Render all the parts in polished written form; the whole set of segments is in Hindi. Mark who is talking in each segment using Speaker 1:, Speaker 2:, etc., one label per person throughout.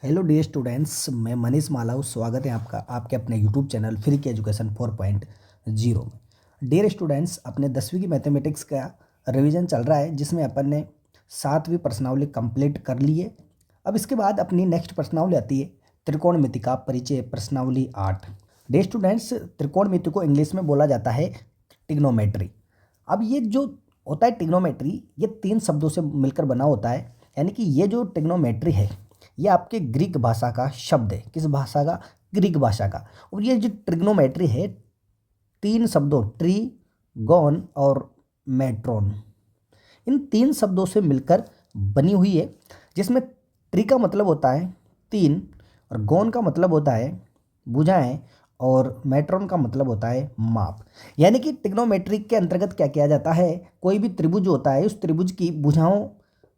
Speaker 1: हेलो डियर स्टूडेंट्स, मैं मनीष मालव। स्वागत है आपका आपके अपने यूट्यूब चैनल फ्री की एजुकेशन 4.0 में। डियर स्टूडेंट्स, अपने 10वीं की मैथमेटिक्स का रिवीजन चल रहा है, जिसमें अपन ने 7वीं प्रश्नावली कंप्लीट कर ली है। अब इसके बाद अपनी नेक्स्ट प्रश्नावली आती है त्रिकोणमिति का परिचय, प्रश्नावली 8। डियर स्टूडेंट्स, त्रिकोणमिति को इंग्लिश में बोला जाता है टिग्नोमेट्री। अब ये जो होता है टिग्नोमेट्री, ये 3 शब्दों से मिलकर बना होता है। यानी कि ये जो टिग्नोमेट्री है, ये आपके ग्रीक भाषा का शब्द है। किस भाषा का? ग्रीक भाषा का। और ये जो ट्रिग्नोमेट्री है, 3 शब्दों ट्री, गॉन और मेट्रोन, इन 3 शब्दों से मिलकर बनी हुई है। जिसमें ट्री का मतलब होता है 3, और गॉन का मतलब होता है भुजाएं, और मेट्रोन का मतलब होता है माप। यानी कि ट्रिग्नोमेट्री के अंतर्गत क्या किया जाता है, कोई भी त्रिभुज होता है, उस त्रिभुज की भुजाओं,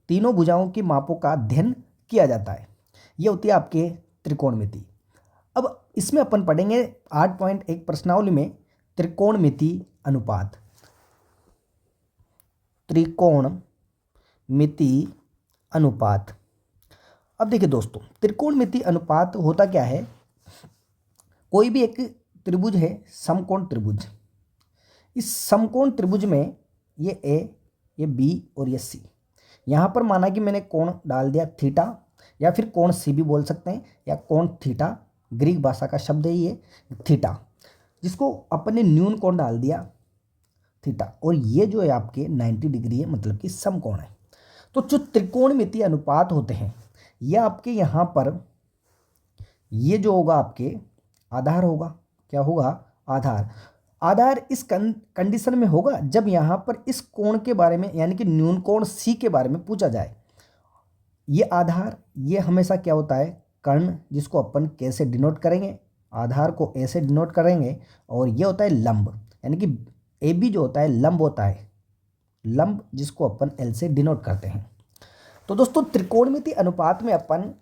Speaker 1: तीनों भुजाओं की मापों का अध्ययन किया जाता है। ये होती है आपके त्रिकोणमिति। अब इसमें अपन पढ़ेंगे 8.1 प्रश्नावली में त्रिकोणमिति अनुपात। त्रिकोणमिति अनुपात। अब देखिए दोस्तों, त्रिकोणमिति अनुपात होता क्या है? कोई भी एक त्रिभुज है, समकोण त्रिभुज। इस समकोण त्रिभुज में ये ए, ये बी और ये सी। यहाँ पर माना कि मैंने कोण डाल दिया थीटा, या फिर कोण सी भी बोल सकते हैं, या कोण थीटा। ग्रीक भाषा का शब्द है ये थीटा, जिसको अपन ने न्यून कोण डाल दिया थीटा। और ये जो है आपके 90 डिग्री है, मतलब कि समकोण है। तो जो त्रिकोणमिति अनुपात होते हैं, ये आपके यहाँ पर ये जो होगा आपके आधार होगा। क्या होगा? आधार। आधार इस कंडीशन में होगा जब यहाँ पर इस कोण के बारे में, यानी कि न्यून कोण सी के बारे में पूछा जाए। ये आधार, ये हमेशा क्या होता है? कर्ण, जिसको अपन कैसे डिनोट करेंगे? आधार को ऐसे डिनोट करेंगे। और ये होता है लंब, यानी कि ए बी जो होता है लंब होता है, लंब जिसको अपन एल से डिनोट करते हैं। तो दोस्तों, त्रिकोणमिति अनुपात में अपन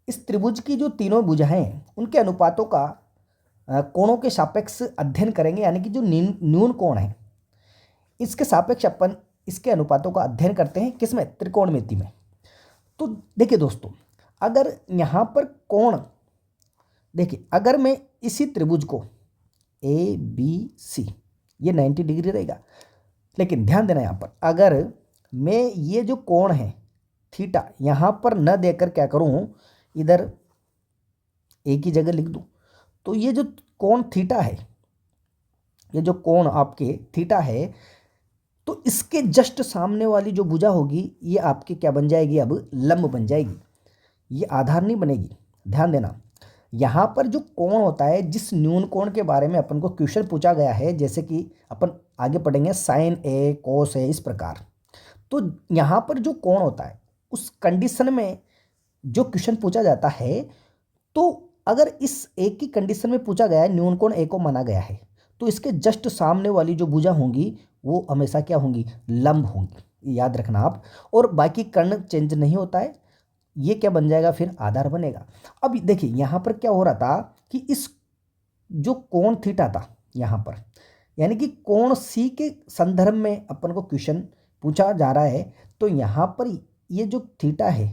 Speaker 1: इस त्रिभुज की जो तीनों भुजाएं हैं, उनके अनुपातों का कोणों के सापेक्ष अध्ययन करेंगे। यानी कि जो न्यून कोण है, इसके सापेक्ष अपन इसके अनुपातों का अध्ययन करते हैं। किसमें? त्रिकोणमिति में। तो देखिए दोस्तों, अगर यहाँ पर कोण, देखिए अगर मैं इसी त्रिभुज को ए बी सी, ये 90 डिग्री रहेगा। लेकिन ध्यान देना, यहाँ पर अगर मैं ये जो कोण है थीटा, यहाँ पर न देकर क्या करूँ, इधर ए की जगह लिख दूँ, तो ये जो कोण थीटा है, ये जो कोण आपके थीटा है, तो इसके जस्ट सामने वाली जो भुजा होगी, ये आपकी क्या बन जाएगी? अब लंब बन जाएगी। ये आधार नहीं बनेगी। ध्यान देना, यहाँ पर जो कोण होता है, जिस न्यून कोण के बारे में अपन को क्वेश्चन पूछा गया है, जैसे कि अपन आगे पढ़ेंगे साइन ए, कोस ए, इस प्रकार। तो यहाँ पर जो कोण होता है, उस कंडीशन में जो क्वेश्चन पूछा जाता है, तो अगर इस ए की कंडीशन में पूछा गया है, न्यून कोण ए को माना गया है, तो इसके जस्ट सामने वाली जो भुजा होंगी, वो हमेशा क्या होंगी? लंब होंगी। याद रखना आप। और बाकी कर्ण चेंज नहीं होता है। ये क्या बन जाएगा? फिर आधार बनेगा। अब देखिए, यहाँ पर क्या हो रहा था कि इस जो कोण थीटा था यहाँ पर, यानी कि कोण सी के संदर्भ में अपन को क्वेश्चन पूछा जा रहा है। तो यहाँ पर ये जो थीटा है,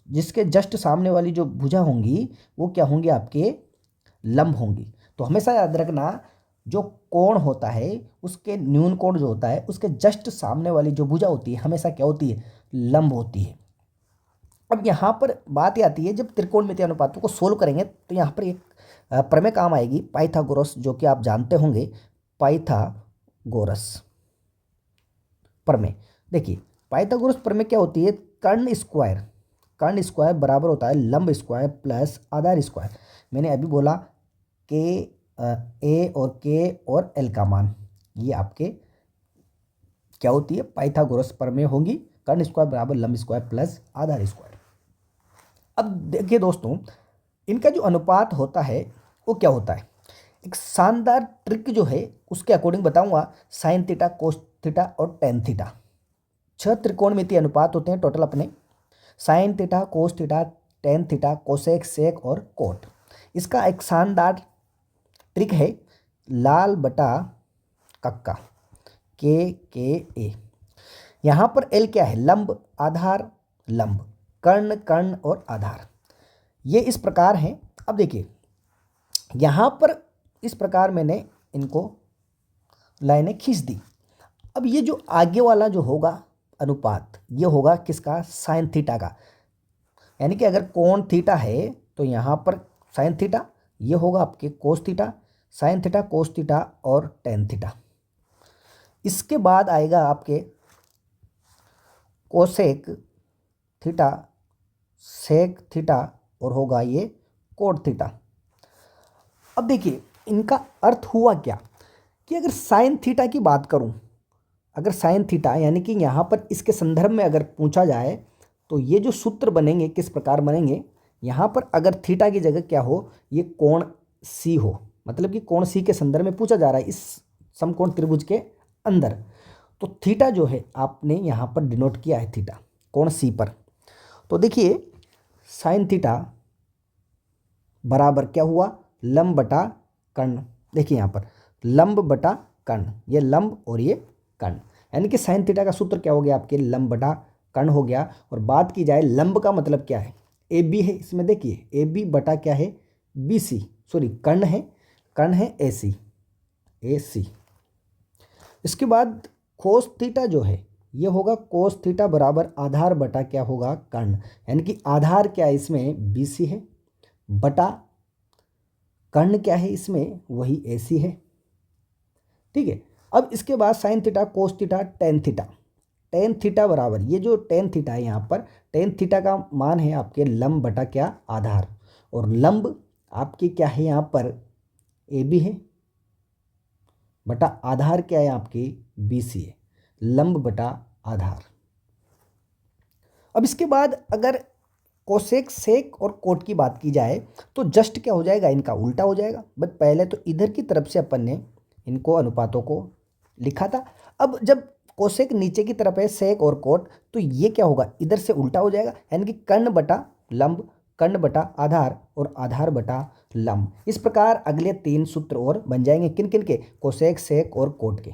Speaker 1: जिसके जस्ट सामने वाली जो भुजा होंगी, वो क्या होंगी? आपके लंब होंगी। तो हमेशा याद रखना, जो कोण होता है, उसके न्यून कोण जो होता है, उसके जस्ट सामने वाली जो भुजा होती है, हमेशा क्या होती है? लंब होती है। अब यहाँ पर बात आती है, जब त्रिकोणमिति अनुपातों को सोल्व करेंगे, तो यहाँ पर एक प्रमेय काम आएगी, पाइथागोरस, जो कि आप जानते होंगे, पाइथागोरस प्रमेय। देखिए, पाइथागोरस प्रमेय क्या होती है? कर्ण स्क्वायर, कर्ण स्क्वायर बराबर होता है लंब स्क्वायर प्लस आधार स्क्वायर। मैंने अभी बोला के ए और के और एल का मान, ये आपके क्या होती है? पाइथागोरस प्रमेय होंगी। कर्ण स्क्वायर बराबर लंब स्क्वायर प्लस आधार स्क्वायर। अब देखिए दोस्तों, इनका जो अनुपात होता है, वो क्या होता है? एक शानदार ट्रिक जो है, उसके अकॉर्डिंग बताऊंगा। साइन थीटा, कोस थीटा और टेन थीटा, 6 त्रिकोणमिति अनुपात होते हैं टोटल अपने। Sine theta, cos theta, tan theta, cosec, sec और कोट। इसका एक शानदार ट्रिक है, लाल बटा कक्का, के ए। यहाँ पर एल क्या है? लंब, आधार, लंब, कर्ण, कर्ण और आधार। ये इस प्रकार हैं। अब देखिए यहाँ पर इस प्रकार मैंने इनको लाइनें खींच दी। अब ये जो आगे वाला जो होगा अनुपात, ये होगा किसका, साइन थीटा का। यानी कि अगर कोण थीटा है तो यहाँ पर साइन थीटा, ये होगा आपके cos theta, sign theta, cos theta और टेन थीटा। इसके बाद आएगा आपके कोसेक थीटा, सेक थीटा और होगा ये कोट थीटा। अब देखिए इनका अर्थ हुआ क्या कि अगर साइन थीटा की बात करूं, अगर साइन थीटा यानी कि यहाँ पर इसके संदर्भ में अगर पूछा जाए तो ये जो सूत्र बनेंगे किस प्रकार बनेंगे, यहाँ पर अगर थीटा की जगह क्या हो, ये कोण सी हो, मतलब कि कोण सी के संदर्भ में पूछा जा रहा है इस समकोण त्रिभुज के अंदर, तो थीटा जो है आपने यहाँ पर डिनोट किया है थीटा कोण सी पर। तो देखिए साइन थीटा बराबर क्या हुआ, लंब बटा कर्ण। देखिए यहाँ पर लंब बटा कर्ण, ये लंब और ये कर्ण, यानी कि साइन थीटा का सूत्र क्या हो गया आपके, लंब बटा कर्ण हो गया। और बात की जाए लंब का मतलब क्या है, ए बी है, इसमें देखिए ए बी बटा क्या है, बी सी, सॉरी कर्ण है ए सी, ए सी। इसके बाद कोस थीटा जो है ये होगा कोस थीटा बराबर आधार बटा क्या होगा, कर्ण, यानी कि आधार क्या है इसमें, बी सी है, बटा कर्ण क्या है इसमें, वही ए सी है। ठीक है। अब इसके बाद sign theta, cos theta, tan theta. Tan theta बराबर, ये जो टेन थीटा है यहाँ पर, टेन थीटा का मान है आपके लंब बटा क्या, आधार, और लंब आपके क्या है यहाँ पर ए बी है, बटा आधार क्या है आपकी बी सी है, लंब बटा आधार। अब इसके बाद अगर कोसेक, सेक और कोट की बात की जाए तो जस्ट क्या हो जाएगा, इनका उल्टा हो जाएगा। बट पहले तो इधर की तरफ से अपन ने इनको अनुपातों को लिखा था, अब जब कोसेक नीचे की तरफ है, सेक और कोट, तो ये क्या होगा, इधर से उल्टा हो जाएगा, यानी कि कर्ण बटा लंब, कर्ण बटा आधार और आधार बटा लंब। इस प्रकार अगले 3 सूत्र और बन जाएंगे, किन किन के, कोसेक, सेक और कोट के।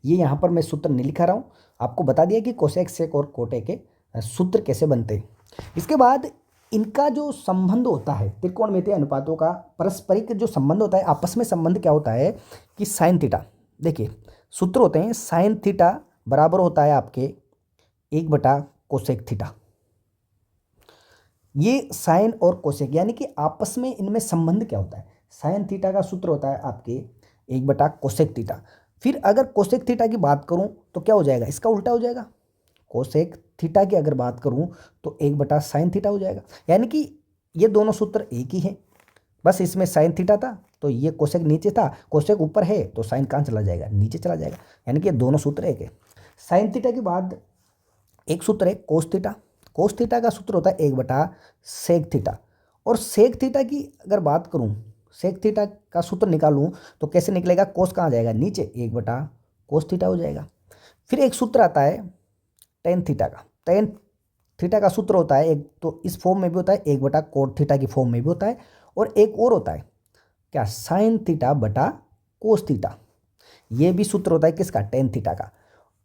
Speaker 1: ये यहाँ पर मैं सूत्र नहीं लिखा रहा हूँ, आपको बता दिया कि कोसेक, सेक और कोटे के सूत्र कैसे बनते हैं। इसके बाद इनका जो संबंध होता है त्रिकोणमितीय अनुपातों का, पारस्परिक जो संबंध होता है, आपस में संबंध क्या होता है कि साइन थीटा, देखिए सूत्र होते हैं, साइन थीटा बराबर होता है आपके 1 बटा कोसेक थीटा। ये साइन और कोसेक यानी कि आपस में इनमें संबंध क्या होता है, साइन थीटा का सूत्र होता है आपके 1 बटा कोसेक थीटा। फिर अगर कोसेक थीटा की बात करूं तो क्या हो जाएगा, इसका उल्टा हो जाएगा, कोसेक थीटा की अगर बात करूं तो 1 बटा साइन थीटा हो जाएगा। यानी कि ये दोनों सूत्र एक ही हैं, बस इसमें साइन थीटा था तो ये कोसेक नीचे था, कोसेक ऊपर है तो साइन कहाँ चला जाएगा, नीचे चला जाएगा, यानी कि ये दोनों सूत्र एक है। साइन थीटा के बाद एक सूत्र है कोस थीटा, कोस थीटा का सूत्र होता है 1 बटा सेक थीटा। और सेक थीटा की अगर बात करूँ, सेक थीटा का सूत्र निकालूँ तो कैसे निकलेगा, कोस कहाँ जाएगा, नीचे, 1 बटा कोस थीटा हो जाएगा। फिर एक सूत्र आता है टेन थीटा का, टेन थीटा का सूत्र होता है एक, तो इस फॉर्म में भी होता है, 1 बटा कोट थीटा की फॉर्म में भी होता है, और एक और होता है क्या, साइन थीटा बटा कोस थीटा, ये भी सूत्र होता है किसका, टेन थीटा का।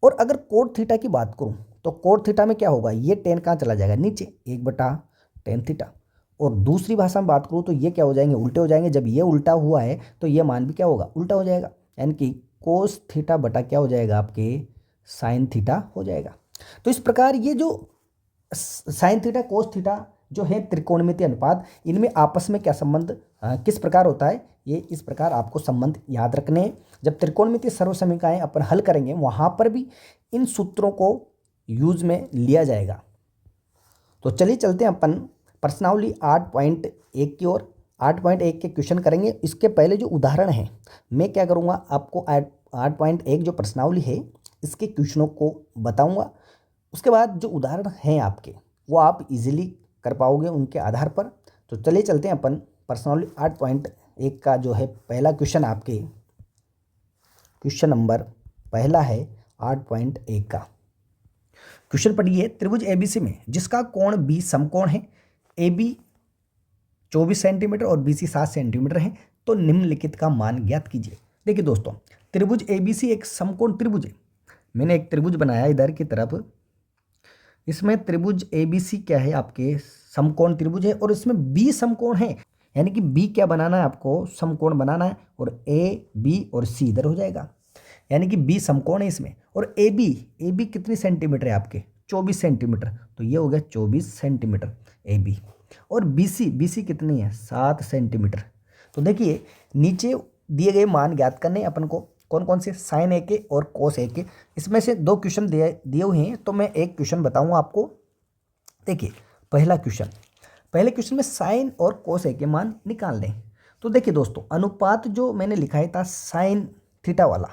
Speaker 1: और अगर कोट थीटा की बात करूं तो कोट थीटा में क्या होगा, ये टेन कहाँ चला जाएगा, नीचे, 1 बटा टेन थीटा। और दूसरी भाषा में बात करूं तो ये क्या हो जाएंगे, उल्टे हो जाएंगे, जब ये उल्टा हुआ है तो ये मान भी क्या होगा, उल्टा हो जाएगा, यानी कि कोस थीटा बटा क्या हो जाएगा आपके साइन थीटा हो जाएगा। तो इस प्रकार ये जो साइन थीटा, कोस थीटा जो है त्रिकोणमितीय अनुपात, इनमें आपस में क्या संबंध किस प्रकार होता है, ये इस प्रकार आपको संबंध याद रखने हैं। जब त्रिकोणमितीय सर्वसमीकरणाएं अपन हल करेंगे वहाँ पर भी इन सूत्रों को यूज में लिया जाएगा। तो चलिए चलते हैं अपन प्रश्नावली 8.1 की ओर। 8.1 के क्वेश्चन करेंगे। इसके पहले जो उदाहरण है मैं क्या करूँगा, आपको 8.1 जो प्रश्नावली है इसके क्वेश्चनों को बताऊँगा। उसके बाद जो उदाहरण हैं आपके वो आप इजीली कर पाओगे उनके आधार पर। तो चलिए चलते हैं अपन प्रश्नावली 8.1 का जो है पहला क्वेश्चन, आपके क्वेश्चन नंबर पहला है 8.1 का। क्वेश्चन पढ़िए, त्रिभुज एबीसी में जिसका कोण बी समकोण है, ए बी 24 सेंटीमीटर और बी सी 7 सेंटीमीटर है, तो निम्नलिखित का मान ज्ञात कीजिए। देखिए दोस्तों, त्रिभुज एबीसी एक समकोण त्रिभुज है। मैंने एक त्रिभुज बनाया इधर की तरफ, इसमें त्रिभुज ABC क्या है, आपके समकोण त्रिभुज है, और इसमें B समकोण है, यानी कि B क्या बनाना है, आपको समकोण बनाना है, और AB और C इधर हो जाएगा, यानी कि B समकोण है इसमें। और AB कितनी सेंटीमीटर है आपके, 24 सेंटीमीटर, तो ये हो गया 24 सेंटीमीटर AB। और BC कितनी है, 7 सेंटीमीटर। तो देखिए नीचे दिए गए मान ज्ञात करने अपन को, कौन कौन से, साइन ए के और कोस ए के। इसमें से 2 क्वेश्चन दिए हुए हैं, तो मैं एक क्वेश्चन बताऊंगा आपको। देखिए पहले क्वेश्चन में साइन और कोस ए के मान निकाल लें। तो देखिए दोस्तों, अनुपात जो मैंने लिखाया था साइन थीटा वाला,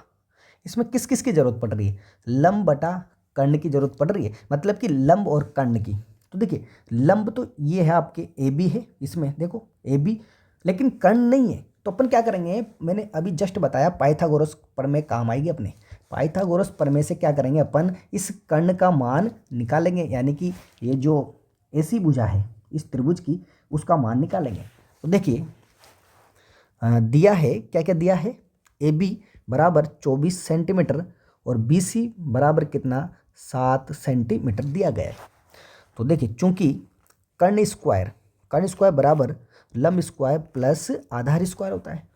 Speaker 1: इसमें किस किस की जरूरत पड़ रही है, लंब बटा कर्ण की जरूरत पड़ रही है, मतलब कि लंब और कर्ण की। तो देखिए लंब तो ये है आपके AB है, इसमें देखो AB, लेकिन कर्ण नहीं है। तो अपन क्या करेंगे, मैंने अभी जस्ट बताया पाइथागोरस प्रमेय काम आएगी अपने। पाइथागोरस प्रमेय से क्या करेंगे अपन, इस कर्ण का मान निकालेंगे, यानी कि ये जो ऐसी भुजा है इस त्रिभुज की, उसका मान निकालेंगे। तो देखिए दिया है, क्या क्या दिया है, AB बराबर 24 सेंटीमीटर और BC बराबर कितना, 7 सेंटीमीटर दिया गया है। तो देखिए चूंकि कर्ण स्क्वायर बराबर लंब स्क्वायर प्लस आधार स्क्वायर होता है।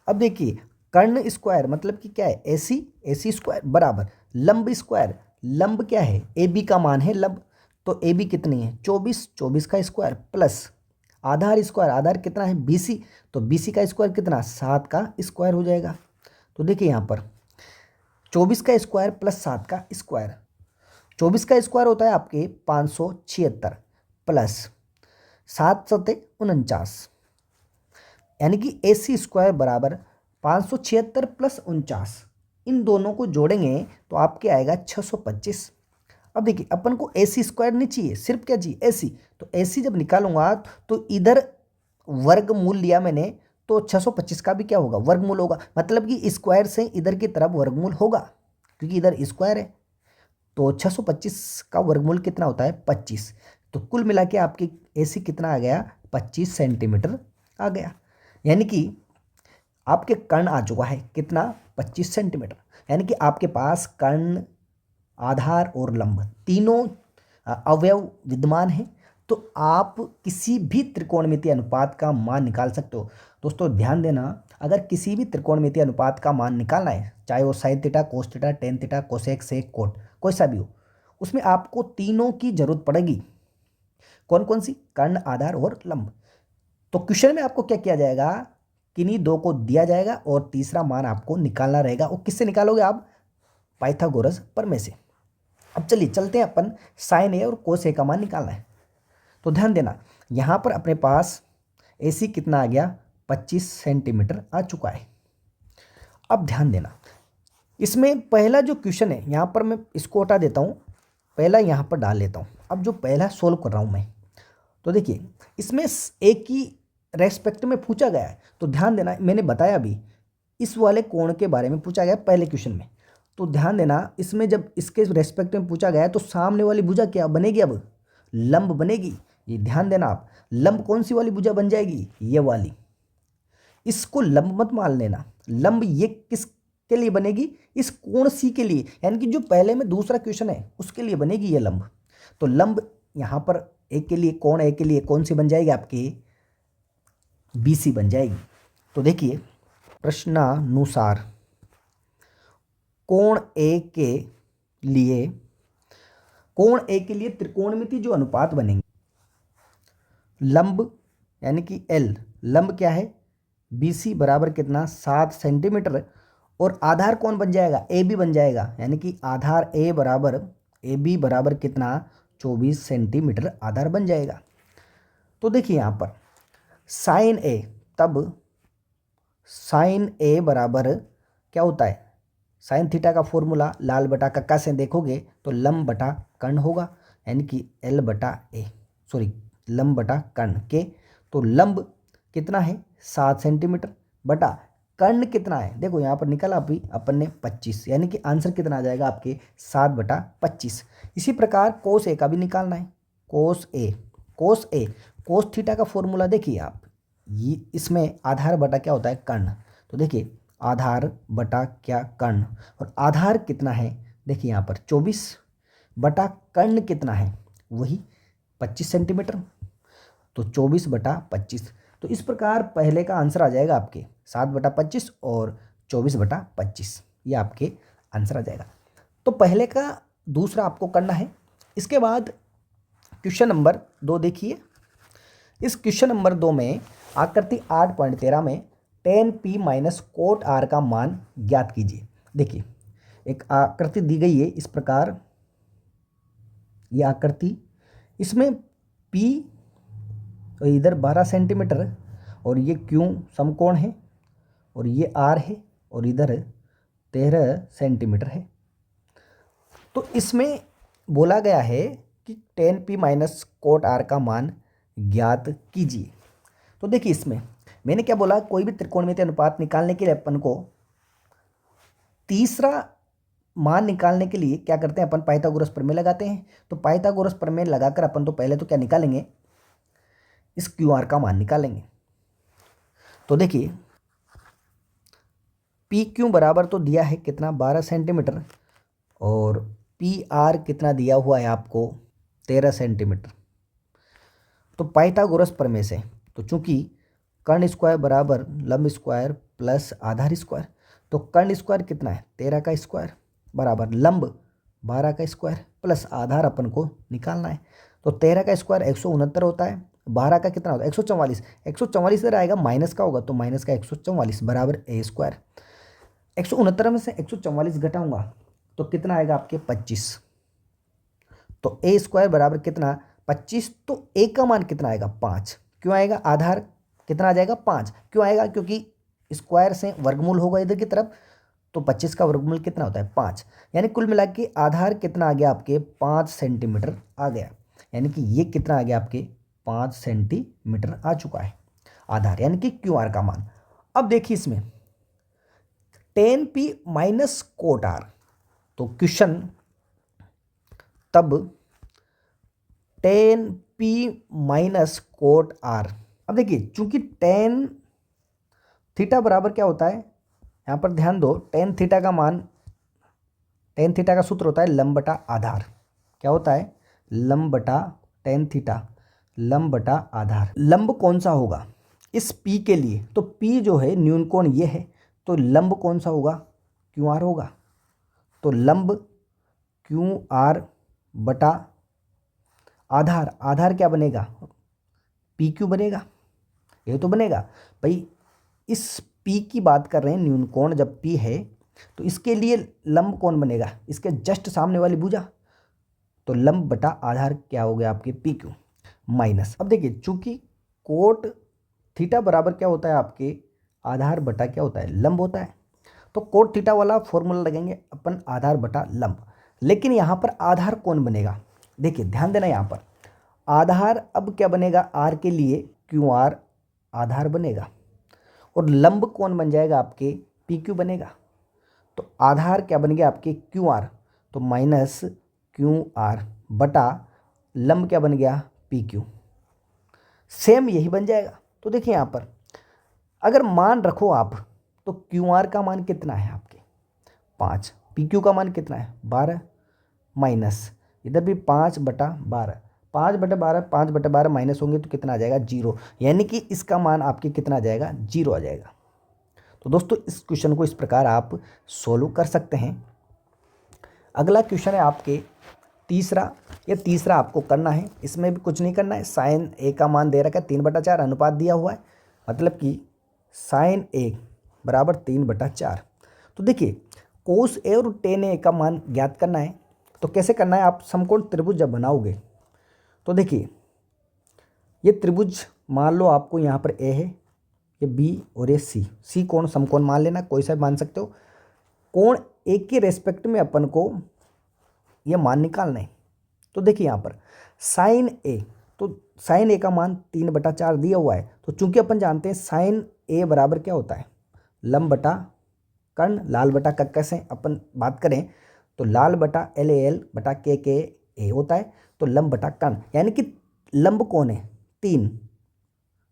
Speaker 1: अब देखिए कर्ण स्क्वायर मतलब कि क्या है, AC स्क्वायर बराबर लंब स्क्वायर, लंब क्या है, AB का मान है लंब, तो AB कितनी है, 24 का स्क्वायर प्लस आधार स्क्वायर, आधार कितना है BC, तो BC का स्क्वायर कितना, 7 का स्क्वायर हो जाएगा। तो देखिए यहाँ पर 24 का स्क्वायर प्लस 7 का स्क्वायर, 24 का स्क्वायर होता है आपके 576 प्लस 7 सत्ते 49, यानी कि AC स्क्वायर बराबर 576 प्लस 49, इन दोनों को जोड़ेंगे तो आपके आएगा 625। अब देखिए अपन को AC स्क्वायर नहीं चाहिए, सिर्फ क्या चाहिए, AC। तो AC जब निकालूंगा तो इधर वर्गमूल लिया मैंने, तो 625 का भी क्या होगा, वर्गमूल होगा, मतलब कि स्क्वायर से इधर की तरफ वर्गमूल होगा, क्योंकि इधर स्क्वायर है। तो 625 का वर्गमूल कितना होता है, 25। तो कुल मिला के आपकी AC कितना आ गया, 25 सेंटीमीटर आ गया, यानी कि आपके कर्ण आ चुका है कितना, 25 सेंटीमीटर। यानी कि आपके पास कर्ण, आधार और लंब तीनों अवयव विद्यमान हैं, तो आप किसी भी त्रिकोणमितीय अनुपात का मान निकाल सकते हो। दोस्तों ध्यान देना, अगर किसी भी त्रिकोणमितीय अनुपात का मान निकालना है, चाहे वो sine theta, cos theta, tan theta, cosec, sec, cot, कोई सा भी हो, उसमें आपको तीनों की जरूरत पड़ेगी। कौन कौन सी, कर्ण, आधार और लंब। तो क्वेश्चन में आपको क्या किया जाएगा, किन्हीं 2 को दिया जाएगा और तीसरा मान आपको निकालना रहेगा। वो किससे निकालोगे आप, पाइथागोरस प्रमेय से। अब चलिए चलते हैं अपन, साइन ए और कोस ए का मान निकालना है। तो ध्यान देना, यहाँ पर अपने पास AC कितना आ गया, 25 सेंटीमीटर आ चुका है। अब ध्यान देना, इसमें पहला जो क्वेश्चन है, यहाँ पर मैं इसको हटा देता हूँ, पहला यहाँ पर डाल लेता हूँ। अब जो पहला सोल्व कर रहा हूँ मैं, तो देखिए इसमें एक की रेस्पेक्ट में पूछा गया है। तो ध्यान देना, मैंने बताया अभी इस वाले कोण के बारे में पूछा गया पहले क्वेश्चन में। तो ध्यान देना, इसमें जब इसके रेस्पेक्ट में पूछा गया है, तो सामने वाली भुजा क्या बनेगी, अब लंब बनेगी। ये ध्यान देना आप, लंब कौन सी वाली भुजा बन जाएगी, ये वाली। इसको लंब मत मान लेना, लंब ये किसके लिए बनेगी, इस कोण C के लिए, यानी कि जो पहले में दूसरा क्वेश्चन है उसके लिए बनेगी ये लंब। तो लंब यहाँ पर एक के लिए, कोण A के लिए कौन सी बन जाएगी, आपकी BC बन जाएगी। तो देखिए प्रश्नानुसार कोण A के लिए, त्रिकोणमिति जो अनुपात बनेंगे, लंब यानी कि L, लंब क्या है, BC बराबर कितना, 7 सेंटीमीटर, और आधार कौन बन जाएगा, AB बन जाएगा, यानी कि आधार AB बराबर कितना, 24 सेंटीमीटर आधार बन जाएगा। तो देखिए यहाँ पर साइन A, तब साइन A बराबर क्या होता है, साइन थीटा का फॉर्मूला लाल बटा कक्का से देखोगे तो लंब बटा कर्ण होगा, यानी कि लंब बटा कर्ण के। तो लंब कितना है, 7 सेंटीमीटर, बटा कर्ण कितना है, देखो यहाँ पर निकला अभी अपन ने 25, यानी कि आंसर कितना आ जाएगा आपके 7/25। इसी प्रकार कोस ए का भी निकालना है, कोस थीटा का फॉर्मूला देखिए आप, ये इसमें आधार बटा क्या होता है, कर्ण। तो देखिए आधार बटा क्या, कर्ण, और आधार कितना है, देखिए यहाँ पर 24 बटा कर्ण कितना है, वही 25 सेंटीमीटर, तो 24/25। तो इस प्रकार पहले का आंसर आ जाएगा आपके 7/25 और 24/25, ये आपके आंसर आ जाएगा। तो पहले का दूसरा आपको करना है। इसके बाद क्वेश्चन नंबर 2 देखिए। इस क्वेश्चन नंबर 2 में आकृति 8.13 में tan p minus cot r का मान ज्ञात कीजिए। देखिए एक आकृति दी गई है इस प्रकार, ये आकृति, इसमें p इधर 12 सेंटीमीटर और ये q समकोण है और ये r है और इधर 13 सेंटीमीटर है। तो इसमें बोला गया है कि tan p minus cot r का मान ज्ञात कीजिए। तो देखिए इसमें मैंने क्या बोला, कोई भी त्रिकोणमितीय अनुपात निकालने के लिए अपन को तीसरा मान निकालने के लिए क्या करते हैं, अपन पाइथागोरस प्रमेय लगाते हैं। तो पाइथागोरस प्रमेय लगाकर अपन तो पहले तो क्या निकालेंगे, इस क्यू आर का मान निकालेंगे। तो देखिए पी क्यू बराबर तो दिया है कितना 12 सेंटीमीटर और पी आर कितना दिया हुआ है आपको 13 सेंटीमीटर। तो पाइथागोरस प्रमेय से तो चूंकि कर्ण स्क्वायर बराबर लंब स्क्वायर प्लस आधार स्क्वायर, तो कर्ण स्क्वायर कितना है 13 का स्क्वायर बराबर लंब 12 का स्क्वायर प्लस आधार अपन को निकालना है। तो 13 का स्क्वायर 169 होता है, 12 का कितना होता है 144, 144 इधर आएगा माइनस का होगा तो माइनस का 144 बराबर ए स्क्वायर। 169 में से 144 घटाऊंगा तो कितना आएगा आपके 25, तो ए स्क्वायर बराबर कितना 25। तो ए का मान कितना आएगा 5, क्यों आएगा, आधार कितना आ जाएगा 5, क्यों आएगा क्योंकि स्क्वायर से वर्गमूल होगा इधर की तरफ, तो 25 का वर्गमूल कितना होता है 5, यानी कुल मिला के आधार कितना आ गया आपके 5 सेंटीमीटर आ गया, यानी कि ये कितना आ गया आपके 5 सेंटीमीटर आ चुका है आधार, यानी कि क्यू आर का मान। अब देखिए इसमें tan p minus cot r, तो क्वेश्चन तब tan p minus cot r। अब देखिए चूंकि tan थीटा बराबर क्या होता है, यहाँ पर ध्यान दो, tan थीटा का मान, tan थीटा का सूत्र होता है लंब बटा आधार। क्या होता है, लंब बटा tan थीटा, लंब बटा आधार। लंब कौन सा होगा इस p के लिए, तो p जो है न्यून कोण ये है, तो लंब कौन सा होगा क्यू आर होगा। तो लंब क्यू आर बटा आधार, आधार क्या बनेगा पी क्यू बनेगा, ये तो बनेगा भाई। इस P की बात कर रहे हैं, न्यून कोण जब P है तो इसके लिए लंब कौन बनेगा, इसके जस्ट सामने वाली भुजा, तो लंब बटा आधार क्या हो गया आपके पी क्यू माइनस। अब देखिए चूंकि कोट थीटा बराबर क्या होता है आपके आधार बटा क्या होता है लंब होता है, तो कोट थीटा वाला फॉर्मूला लगेंगे अपन आधार बटा लंब। लेकिन यहाँ पर आधार कौन बनेगा, देखिए ध्यान देना, यहाँ पर आधार अब क्या बनेगा आर के लिए क्यू आर आधार बनेगा और लंब कौन बन जाएगा आपके पी क्यू बनेगा। तो आधार क्या बन गया आपके क्यू आर, तो माइनस क्यू आर बटा लंब क्या बन गया पी क्यू, सेम यही बन जाएगा। तो देखिए यहाँ पर अगर मान रखो आप, तो क्यू आर का मान कितना है आपके 5, पी क्यू का मान कितना है 12, माइनस इधर भी 5/12, 5/12, 5/12 माइनस होंगे तो कितना आ जाएगा 0, यानी कि इसका मान आपके कितना आ जाएगा 0 आ जाएगा। तो दोस्तों इस क्वेश्चन को इस प्रकार आप सोल्व कर सकते हैं। अगला क्वेश्चन है आपके तीसरा, ये तीसरा आपको करना है, इसमें भी कुछ नहीं करना है। साइन ए का मान दे रखा है 3/4, अनुपात दिया हुआ है, मतलब कि साइन ए बराबर 3/4। तो देखिए कोस ए और टेन ए का मान ज्ञात करना है। तो कैसे करना है, आप समकोण त्रिभुज जब बनाओगे तो देखिए ये त्रिभुज मान लो आपको यहाँ पर ए है, ये बी और ये सी कोण समकोण मान लेना, कोई सा भी मान सकते हो। कोण ए के रेस्पेक्ट में अपन को ये मान निकालना है। तो देखिए यहाँ पर साइन ए, तो साइन ए का मान 3/4 दिया हुआ है, तो चूंकि अपन जानते हैं साइन ए बराबर क्या होता है लंब बटा कर्ण, लाल बटा कक्का से अपन बात करें तो लाल बटा एल ए एल बटा के ए होता है, तो लंब बटा कर्ण, यानी कि लंब कौन है 3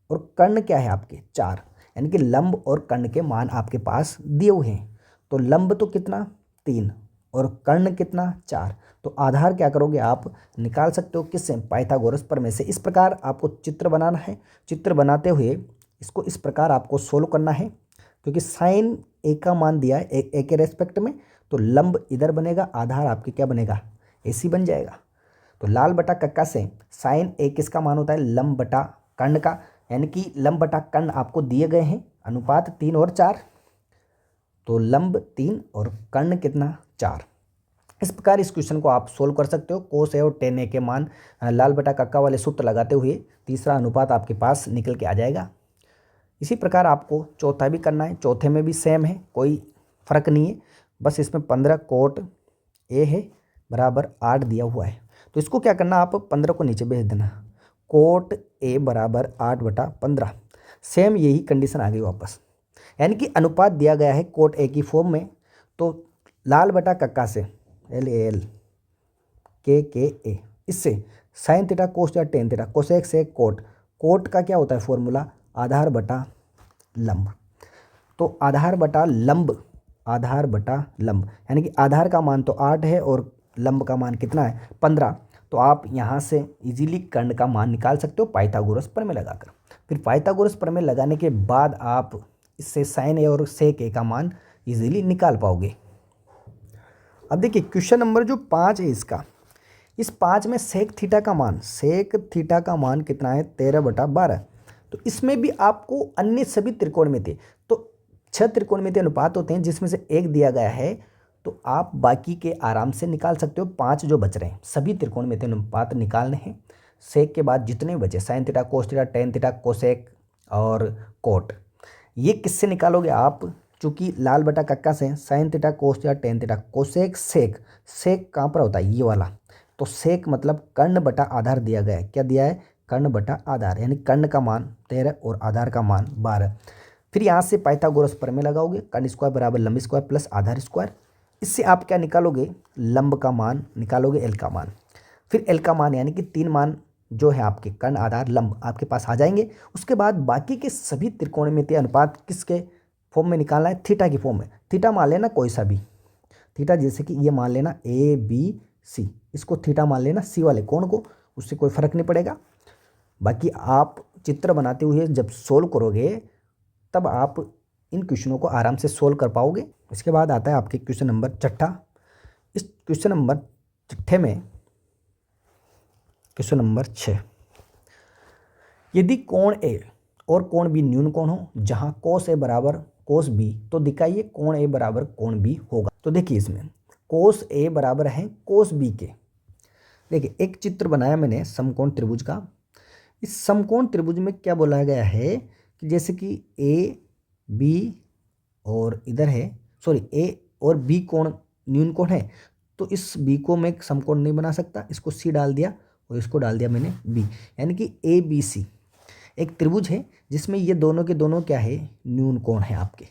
Speaker 1: और कर्ण क्या है आपके 4, यानी कि लंब और कर्ण के मान आपके पास दिए हुए हैं। तो लंब तो कितना 3 और कर्ण कितना 4। तो आधार क्या करोगे आप निकाल सकते हो किससे, पाइथागोरस प्रमेय से। इस प्रकार आपको चित्र बनाना है। चित्र बनाते हुए इसको इस प्रकार आपको सोल्व करना है, क्योंकि साइन ए का मान दिया है ए के रेस्पेक्ट में, तो लंब इधर बनेगा, आधार आपके क्या बनेगा, AC बन जाएगा। तो लाल बटा कक्का से साइन ए किसका मान होता है, लंब बटा कर्ण का, यानी कि लंब बटा कर्ण आपको दिए गए हैं, अनुपात 3 और 4। तो लंब 3 और कर्ण कितना 4। इस प्रकार इस क्वेश्चन को आप सोल्व कर सकते हो। कोस ए और टेन ए के मान लाल बटा कक्का वाले सूत्र लगाते हुए तीसरा अनुपात आपके पास निकल के आ जाएगा। इसी प्रकार आपको चौथा भी करना है। चौथे में भी सेम है, कोई फर्क नहीं है, बस इसमें 15 कोट ए है बराबर 8 दिया हुआ है। तो इसको क्या करना, आप 15 को नीचे भेज देना, कोट ए बराबर 8/15। सेम यही कंडीशन आ गई वापस, यानी कि अनुपात दिया गया है कोट ए की फॉर्म में। तो लाल बटा कक्का से LAL के ए, इससे साइन थीटा कोस या टेन थीटा, कोसेक से कोट, कोट का क्या होता है फॉर्मूला, आधार बटा लंब। तो आधार बटा लंब, आधार बटा लंब, यानी कि आधार का मान तो 8 है और लंब का मान कितना है 15। तो आप यहाँ से इजीली कर्ण का मान निकाल सकते हो पाइथागोरस प्रमेय लगाकर। फिर पाइथागोरस प्रमेय लगाने के बाद आप इससे साइन ए और सेक ए का मान इजीली निकाल पाओगे। अब देखिए क्वेश्चन नंबर जो 5 है इसका, इस 5 में सेक थीटा का मान, सेक थीटा का मान कितना है 13/12। तो इसमें भी आपको अन्य सभी त्रिकोणमिति, तो 6 त्रिकोणमिति अनुपात होते हैं जिसमें से एक दिया गया है, तो आप बाकी के आराम से निकाल सकते हो। 5 जो बच रहे हैं सभी त्रिकोणमिति अनुपात निकालने हैं। सेक के बाद जितने बचे sine theta cos theta tan theta cosec और कोट, ये किससे निकालोगे आप, चूंकि लाल बटा कक्का से sine theta cos theta tan theta cosec sec, sec कहाँ पर होता है ये वाला, तो सेक मतलब कर्ण बटा आधार दिया गया है। क्या दिया है, कर्ण बटा आधार, यानी कर्ण का मान 13 और आधार का मान 12। फिर यहाँ से पाइथागोरस प्रमेय लगाओगे, कर्ण स्क्वायर बराबर लंब स्क्वायर प्लस आधार स्क्वायर। इससे आप क्या निकालोगे, लंब का मान निकालोगे, एल का मान। फिर एल का मान यानी कि 3 मान जो है आपके कर्ण आधार लंब आपके पास आ जाएंगे। उसके बाद बाकी के सभी त्रिकोणमितीय अनुपात किसके फॉर्म में निकालना है, थीटा की फॉर्म में। थीटा मान लेना कोई सा भी थीटा, जैसे कि ये मान लेना ABC, इसको थीटा मान लेना C वाले कोण को, उससे कोई फर्क नहीं पड़ेगा। बाकी आप चित्र बनाते हुए जब सोल्व करोगे तब आप इन क्वेश्चनों को आराम से सोल्व कर पाओगे। इसके बाद आता है आपके क्वेश्चन नंबर 6। इस क्वेश्चन नंबर 6 में क्वेश्चन नंबर 6, यदि कोण A और कोण B न्यून कोण हो जहां कोस A बराबर कोस B, तो दिखाइए कोण A बराबर कोण B होगा। तो देखिए इसमें कोस A बराबर है कोस B के। देखिए एक चित्र बनाया मैंने समकोण त्रिभुज का। इस समकोण त्रिभुज में क्या बोला गया है कि जैसे कि A B और इधर है, सॉरी A और B कोण न्यून कोण है, तो इस B को मैं समकोण नहीं बना सकता, इसको C डाल दिया और इसको डाल दिया मैंने B, यानी कि ABC एक त्रिभुज है जिसमें ये दोनों के दोनों क्या है, न्यून कोण है आपके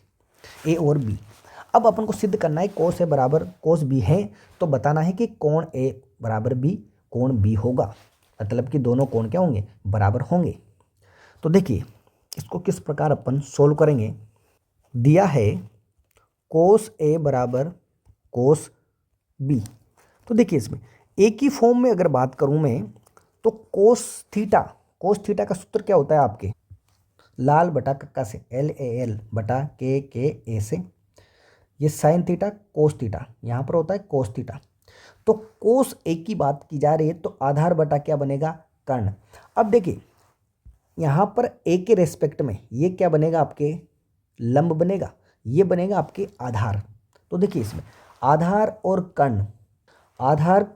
Speaker 1: A और B। अब अपन को सिद्ध करना है कोस A बराबर कोस B है, तो बताना है कि कोण A बराबर B कोण B होगा, मतलब कि दोनों कोण क्या होंगे, बराबर होंगे। तो देखिए इसको किस प्रकार अपन सोल्व करेंगे। दिया है कोस A बराबर कोस B, तो देखिए इसमें A की फॉर्म में अगर बात करूं मैं, तो कोस थीटा का सूत्र क्या होता है आपके, लाल बटा कक्का से LAL बटा के से, ये साइन थीटा कोस थीटा, यहाँ पर होता है कोस थीटा। तो कोस A की बात की जा रही है, तो आधार बटा क्या बनेगा, कर्ण। अब देखिए यहाँ पर A के रेस्पेक्ट में ये क्या बनेगा, आपके लंब बनेगा, ये बनेगा आपके आधार। तो देखिए इसमें आधार और कर्ण, आधार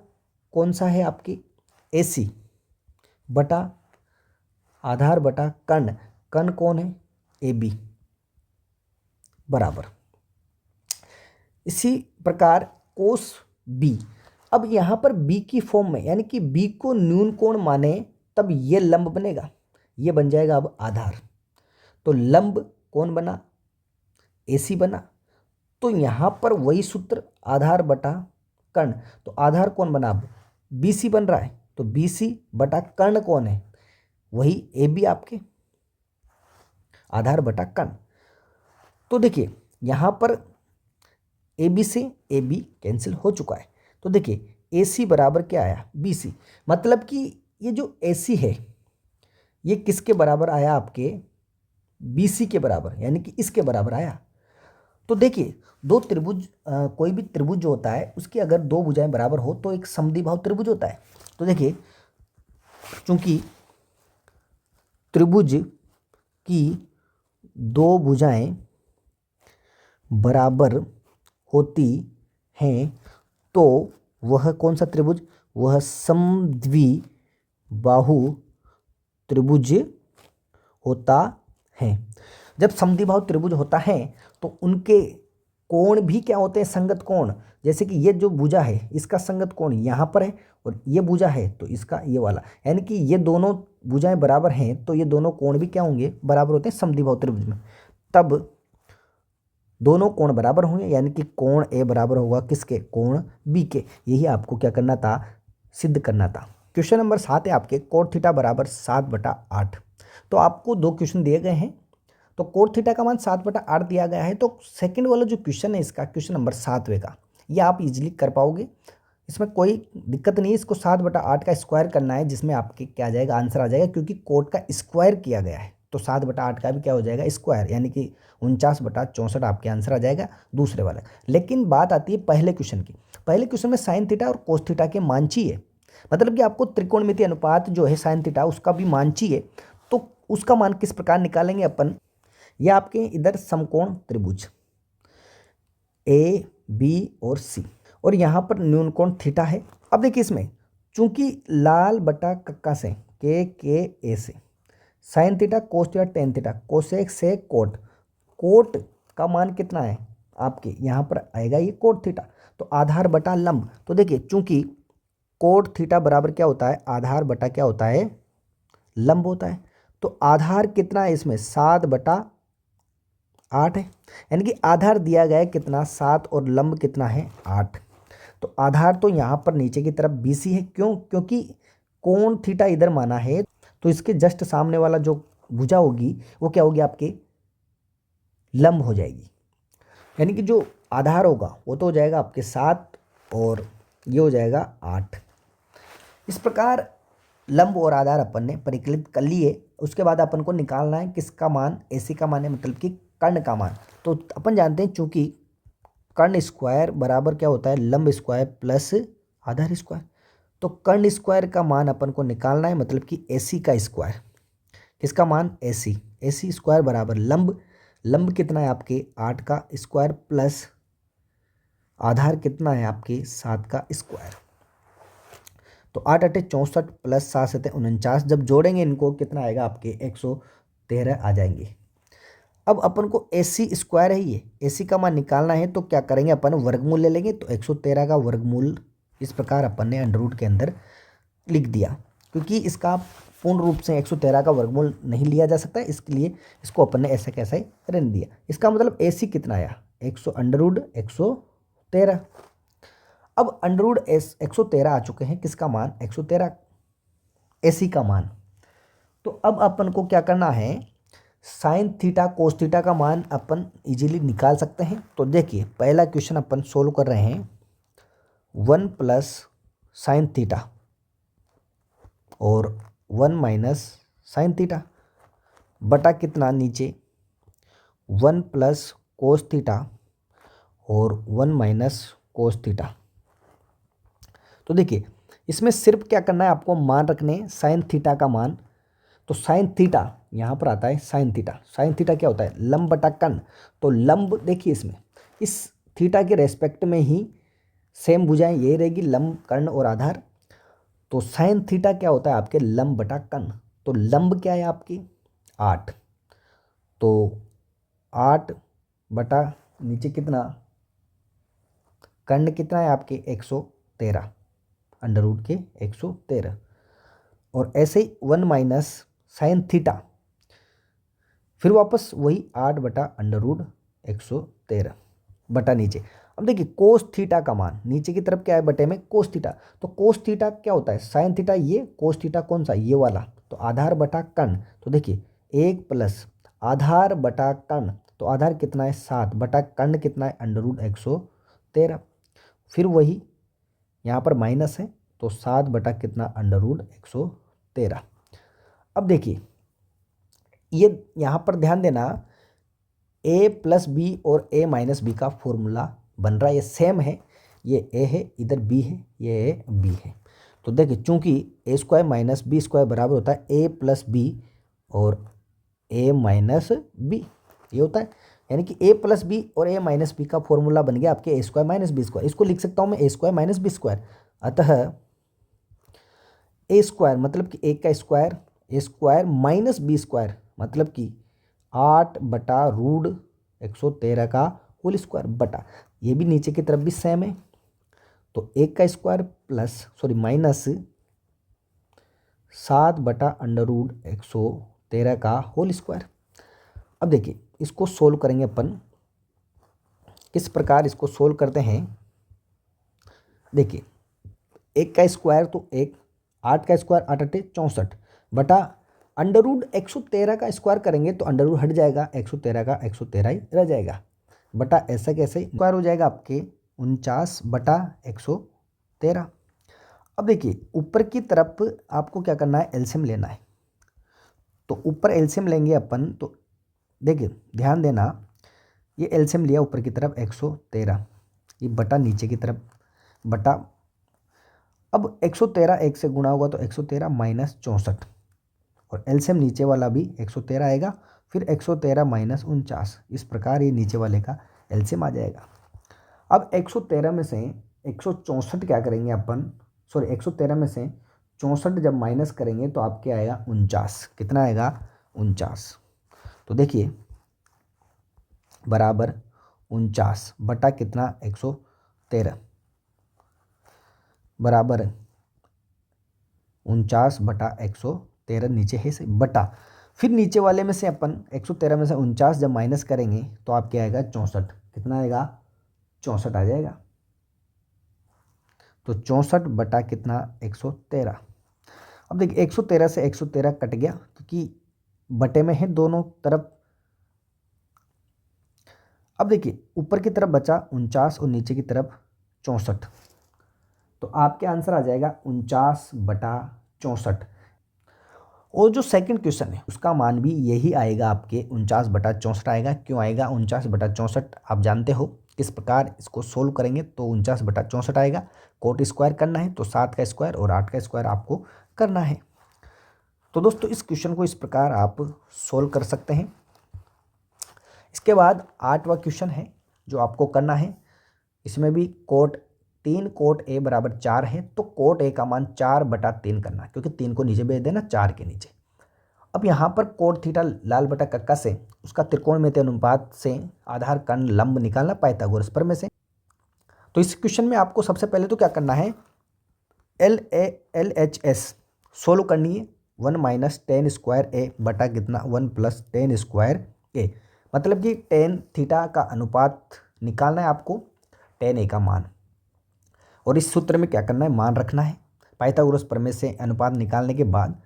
Speaker 1: कौन सा है आपकी AC बटा आधार बटा कर्ण, कर्ण कौन है AB बराबर। इसी प्रकार कोस B, अब यहाँ पर B की फॉर्म में, यानी कि B को न्यून कोण माने तब ये लंब बनेगा, ये बन जाएगा अब आधार। तो लंब कौन बना, AC बना। तो यहाँ पर वही सूत्र आधार बटा कर्ण, तो आधार कौन बना, अब BC बन रहा है, तो BC बटा कर्ण कौन है, वही AB आपके, आधार बटा कर्ण। तो देखिए यहाँ पर ए बी से ए बी कैंसिल हो चुका है। तो देखिए ए सी बराबर क्या आया, बी सी, मतलब कि ये जो ए सी है ये किसके बराबर आया, आपके बी सी के बराबर, यानी कि इसके बराबर आया। तो देखिए दो त्रिभुज, कोई भी त्रिभुज जो होता है उसकी अगर दो भुजाएं बराबर हो तो एक समद्विबाहु त्रिभुज होता है। तो देखिए चूंकि त्रिभुज की दो भुजाएं बराबर होती हैं तो वह कौन सा त्रिभुज, वह समद्विबाहु त्रिभुज होता है। जब समद्विबाहु त्रिभुज होता है तो उनके कोण भी क्या होते हैं, संगत कोण। जैसे कि ये जो भुजा है इसका संगत कोण यहाँ पर है और ये भुजा है तो इसका ये वाला, यानी कि ये दोनों भुजाएं बराबर हैं तो ये दोनों कोण भी क्या होंगे, बराबर होते हैं समद्विबाहु त्रिभुज में। तब दोनों कोण बराबर होंगे, यानी कि कोण ए बराबर होगा किसके, कोण बी के। यही आपको क्या करना था, सिद्ध करना था। क्वेश्चन नंबर 7 है आपके, कोट थीटा बराबर 7/8। तो आपको दो क्वेश्चन दिए गए हैं, तो कोट थीटा का मान 7/8 दिया गया है। तो सेकंड वाला जो क्वेश्चन है इसका, क्वेश्चन नंबर 7वें का, ये आप इजीली कर पाओगे, इसमें कोई दिक्कत नहीं है। इसको 7/8 का स्क्वायर करना है, जिसमें आपके क्या आ जाएगा, आंसर आ जाएगा, क्योंकि कोट का स्क्वायर किया गया है तो 7/8 का भी क्या हो जाएगा, स्क्वायर, यानी कि 49/64 आपके आंसर आ जाएगा दूसरे वाला। लेकिन बात आती है पहले क्वेश्चन की। पहले क्वेश्चन में साइन थीटा और कोस थीटा के मान चाहिए, मतलब कि आपको त्रिकोणमिति अनुपात जो है साइन थीटा उसका भी मान चाहिए। तो उसका मान किस प्रकार निकालेंगे अपन, ये आपके इधर समकोण त्रिभुज ए बी और सी, और यहाँ पर न्यून कोण थीटा है। अब देखिए इसमें चूंकि लाल बटा कक्का से के ए से sine theta cos theta tan theta cosec से कोट, कोट का मान कितना है आपके यहाँ पर आएगा ये कोट थीटा, तो आधार बटा लंब। तो देखिए चूंकि कोट थीटा बराबर क्या होता है, आधार बटा क्या होता है, लंब होता है। तो आधार कितना है इसमें, 7/8 है, यानी कि आधार दिया गया है कितना, 7 और लंब कितना है 8। तो आधार तो यहाँ पर नीचे की तरफ BC है, क्यों, क्योंकि कोण थीटा इधर माना है, तो इसके जस्ट सामने वाला जो भुजा होगी वो क्या होगी, आपके लंब हो जाएगी, यानी कि जो आधार होगा वो तो हो जाएगा आपके 7 और ये हो जाएगा 8। इस प्रकार लंब और आधार अपन ने परिकलित कर लिए। उसके बाद अपन को निकालना है किसका मान, AC का मान है, मतलब कि कर्ण का मान। तो अपन जानते हैं चूंकि कर्ण स्क्वायर बराबर क्या होता है, लंब स्क्वायर प्लस आधार स्क्वायर। तो कर्ण स्क्वायर का मान अपन को निकालना है, मतलब कि AC का स्क्वायर, किसका मान, AC स्क्वायर बराबर लंब, लंब कितना है आपके 8 का स्क्वायर प्लस आधार कितना है आपके 7 का स्क्वायर। तो 8 8 64 प्लस 7 7 49, जब जोड़ेंगे इनको कितना आएगा आपके 113 आ जाएंगे। अब अपन को AC स्क्वायर है, ये AC का मान निकालना है, तो क्या करेंगे अपन, वर्गमूल ले लेंगे। तो 113 का वर्गमूल इस प्रकार अपन ने अंडर रूट के अंदर लिख दिया, क्योंकि इसका पूर्ण रूप से 113 का वर्गमूल नहीं लिया जा सकता, इसके लिए इसको अपन ने ऐसा कैसा ही रहने दिया। इसका मतलब AC कितना आया, 113। अब अंडर रूट 113 आ चुके हैं, किसका मान, 113 AC का मान। तो अब अपन को क्या करना है, साइन थीटा कोस थीटा का मान अपन इजीली निकाल सकते हैं। तो देखिए पहला क्वेश्चन अपन सोल्व कर रहे हैं, 1 प्लस साइन थीटा और 1 माइनस साइन थीटा बटा कितना नीचे 1 प्लस कोस थीटा और 1 माइनस कोस थीटा। तो देखिए इसमें सिर्फ क्या करना है, आपको मान रखने साइन थीटा का मान। तो साइन थीटा यहाँ पर आता है, साइन थीटा क्या होता है, लंब बटा कर्ण। तो लंब देखिए इसमें इस थीटा के रेस्पेक्ट में ही सेम भुजाएं यही रहेगी, लंब कर्ण और आधार। तो साइन थीटा क्या होता है आपके लंब बटा कर्ण। तो लंब क्या है आपकी 8, तो 8 बटा नीचे कितना, कर्ण कितना है आपके 113, अंडर रूट के 113। और ऐसे ही 1 माइनस साइन थीटा, फिर वापस वही 8 बटा अंडर रूट 113 बटा नीचे। अब देखिए कोस थीटा का मान नीचे की तरफ क्या है, बटे में कोस थीटा। तो कोस थीटा क्या होता है, साइन थीटा ये, कोस थीटा कौन सा, ये वाला। तो आधार बटा कर्ण, तो देखिए 1 प्लस आधार बटा कर्ण, तो आधार कितना है 7 बटा कर्ण कितना है अंडर रूट 113। फिर वही यहाँ पर माइनस है तो 7 बटा कितना √113। अब देखिए ये यहाँ पर ध्यान देना, a प्लस बी और a माइनस बी का फॉर्मूला बन रहा है, ये सेम है, ये a है, इधर b है, ये b है। तो देखिए चूंकि a square minus B square बराबर होता है a प्लस बी और a माइनस बी, ये होता है, यानी कि a प्लस बी और a माइनस बी का फॉर्मूला बन गया आपके a square minus B square. इसको लिख सकता हूँ मैं a square minus B square. अतः a स्क्वायर मतलब कि a का square, a square minus B square मतलब कि 8 बटा √113 का होल स्क्वायर बटा, ये भी नीचे की तरफ भी सेम है, तो 1 का स्क्वायर प्लस माइनस 7 बटा √113 का होल स्क्वायर। अब देखिए इसको सोल्व करेंगे अपन, किस प्रकार इसको सोल्व करते हैं। देखिए 1 का स्क्वायर तो 1, 8 का स्क्वायर 8 8 64 बटा √113 का स्क्वायर करेंगे तो अंडर हट जाएगा, 113 का 113 ही रह जाएगा बटा, ऐसा कैसे स्क्वायर हो जाएगा आपके 49 बटा 113। अब देखिए ऊपर की तरफ आपको क्या करना है, एलसीएम लेना है। तो ऊपर एलसीएम लेंगे अपन, तो देखिए ध्यान देना, ये एलसीएम लिया ऊपर की तरफ 113, ये बटा नीचे की तरफ बटा, अब 113 1 से गुणा होगा तो 113 माइनस 64 और एलसीएम नीचे वाला भी 113 आएगा, फिर 113 माइनस 49, इस प्रकार ये नीचे वाले का एलसीएम आ जाएगा। अब 113 में से 164 क्या करेंगे अपन, 113 में से 64 जब माइनस करेंगे तो आपके आएगा 49, कितना आएगा 49। तो देखिए बराबर 49 बटा कितना 113 बराबर 49 बटा 113, नीचे है से बटा, फिर नीचे वाले में से अपन 113 में से 49 जब माइनस करेंगे तो आपके आएगा 64, कितना आएगा 64 आ जाएगा। तो 64 बटा कितना 113। अब देखिए 113 से 113 कट गया क्योंकि बटे में है दोनों तरफ। अब देखिए ऊपर की तरफ बचा 49 और नीचे की तरफ 64, तो आपके आंसर आ जाएगा 49 बटा 64। और जो सेकंड क्वेश्चन है उसका मान भी यही आएगा, आपके 49 बटा 64 आएगा। क्यों आएगा 49 बटा 64, आप जानते हो किस प्रकार इसको सोल्व करेंगे। तो 49 बटा 64 आएगा, कोट स्क्वायर करना है तो 7 का स्क्वायर और 8 का स्क्वायर आपको करना है। तो दोस्तों इस क्वेश्चन को इस प्रकार आप सोल्व कर सकते हैं। इसके बाद 8वां क्वेश्चन है जो आपको करना है, इसमें भी कोट 3 कोट ए बराबर 4 है, तो कोट ए का मान 4 बटा 3 करना, क्योंकि 3 को नीचे भेज देना 4 के नीचे। अब यहाँ पर कोट थीटा लाल बटा कक्का से उसका त्रिकोणमितीय अनुपात से आधार कर्ण लंब निकालना पाइथागोरस प्रमेय से। तो इस क्वेश्चन में आपको सबसे पहले तो क्या करना है, LHS सोल्व करनी है। 1 माइनस टेन स्क्वायर ए बटा कितना 1 प्लस टेन स्क्वायर ए, मतलब कि टेन थीटा का अनुपात निकालना है आपको, टेन ए का मान। और इस सूत्र में क्या करना है, मान रखना है। पाइथागोरस प्रमेय से अनुपात निकालने के बाद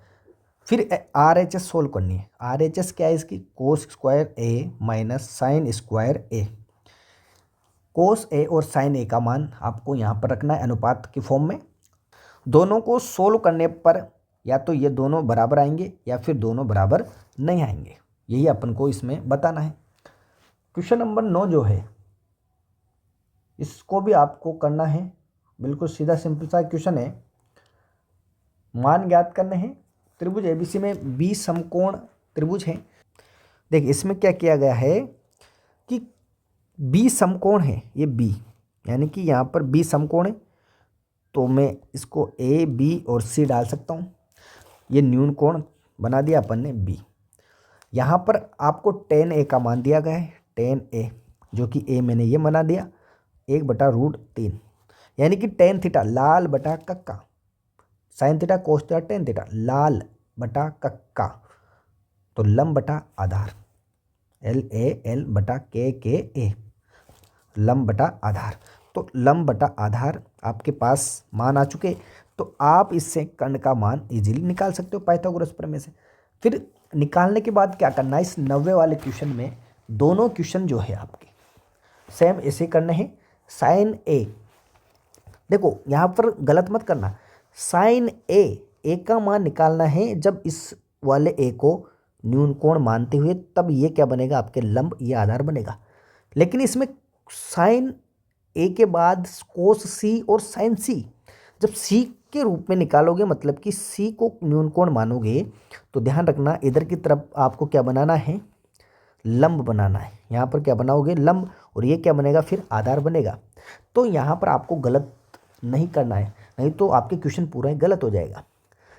Speaker 1: फिर RHS सोल्व करनी है। RHS क्या है इसकी, कोस स्क्वायर ए माइनस साइन स्क्वायर ए। कोस ए और साइन ए का मान आपको यहाँ पर रखना है अनुपात की फॉर्म में। दोनों को सोल्व करने पर या तो ये दोनों बराबर आएंगे या फिर दोनों बराबर नहीं आएंगे, यही अपन को इसमें बताना है। क्वेश्चन नंबर 9 जो है इसको भी आपको करना है, बिल्कुल सीधा सिंपल सा क्वेश्चन है। मान ज्ञात करने हैं। त्रिभुज ABC में बी समकोण त्रिभुज है। देखिए इसमें क्या किया गया है कि बी समकोण है, ये बी, यानी कि यहाँ पर बी समकोण है, तो मैं इसको A B और C डाल सकता हूँ। ये न्यून कोण बना दिया अपन ने B। यहाँ पर आपको tan A का मान दिया गया है, tan A, जो कि A मैंने ये बना दिया 1 बटा √3, यानी कि tan थीटा लाल बटा कक्का, sine theta cos theta tan theta लाल बटा कक्का, तो लंब बटा आधार LAL बटा KKA, लंब बटा आधार। तो लंब बटा आधार आपके पास मान आ चुके, तो आप इससे कर्ण का मान इजीली निकाल सकते हो पाइथागोरस प्रमेय से। फिर निकालने के बाद क्या करना है, इस 90 वाले क्वेश्चन में दोनों क्वेश्चन जो है आपके सेम ऐसे करने हैं, साइन ए, देखो यहाँ पर गलत मत करना, साइन ए का मान निकालना है जब इस वाले ए को न्यून कोण मानते हुए, तब ये क्या बनेगा आपके लंब, ये आधार बनेगा। लेकिन इसमें साइन ए के बाद कोस सी और साइन सी, जब सी के रूप में निकालोगे मतलब कि सी को न्यून कोण मानोगे, तो ध्यान रखना इधर की तरफ आपको क्या बनाना है, लंब बनाना है। यहाँ पर क्या बनाओगे, लंब, और ये क्या बनेगा फिर, आधार बनेगा। तो यहाँ पर आपको गलत नहीं करना है, नहीं तो आपके क्वेश्चन पूरा ही गलत हो जाएगा।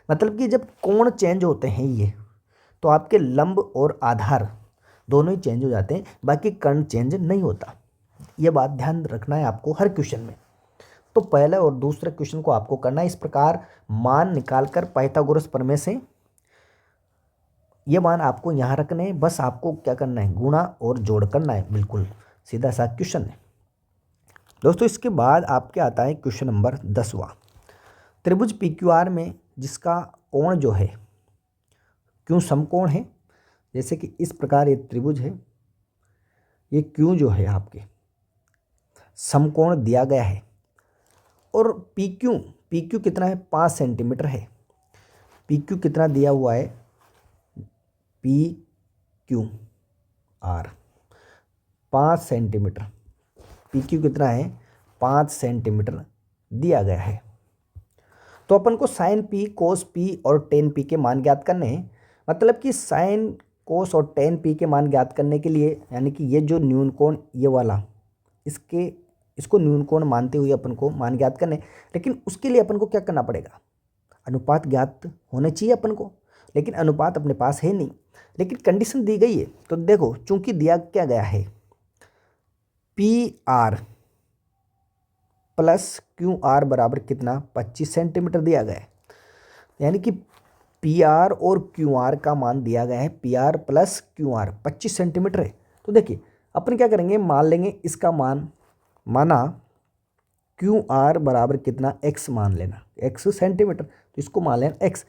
Speaker 1: मतलब कि जब कोण चेंज होते हैं ये, तो आपके लंब और आधार दोनों ही चेंज हो जाते हैं, बाकी कर्ण चेंज नहीं होता। ये बात ध्यान रखना है आपको हर क्वेश्चन में। तो पहले और दूसरे क्वेश्चन को आपको करना है इस प्रकार, मान निकालकर पाइथागोरस प्रमेय से ये मान आपको यहाँ रखने हैं, बस आपको क्या करना है, गुणा और जोड़ करना है, बिल्कुल सीधा सा क्वेश्चन है दोस्तों। इसके बाद आपके आता है क्वेश्चन नंबर 10वां, त्रिभुज PQR में जिसका कोण जो है क्यों समकोण है। जैसे कि इस प्रकार ये त्रिभुज है, ये क्यों जो है आपके समकोण दिया गया है, और PQ कितना है, 5 सेंटीमीटर है। PQ कितना दिया हुआ है, PQR 5 सेंटीमीटर, PQ कितना है, 5 सेंटीमीटर दिया गया है। तो अपन को साइन P, कोस P और टेन P के मान ज्ञात करने हैं। मतलब कि साइन, कोस और टेन P के मान ज्ञात करने के लिए, यानी कि ये जो न्यून कोण ये वाला, इसको न्यून कोण मानते हुए अपन को मान ज्ञात करने, लेकिन उसके लिए अपन को क्या करना पड़ेगा, अनुपात ज्ञात होने चाहिए अपन को, लेकिन अनुपात अपने पास है नहीं, लेकिन कंडीशन दी गई है। तो देखो चूंकि दिया क्या गया है, PR प्लस QR बराबर कितना, 25 सेंटीमीटर दिया गया है। यानी कि PR और QR का मान दिया गया है, PR प्लस QR 25 सेंटीमीटर है। तो देखिए अपन क्या करेंगे, मान लेंगे इसका मान, माना QR बराबर कितना, x मान लेना, x सेंटीमीटर, तो इसको मान लेना x।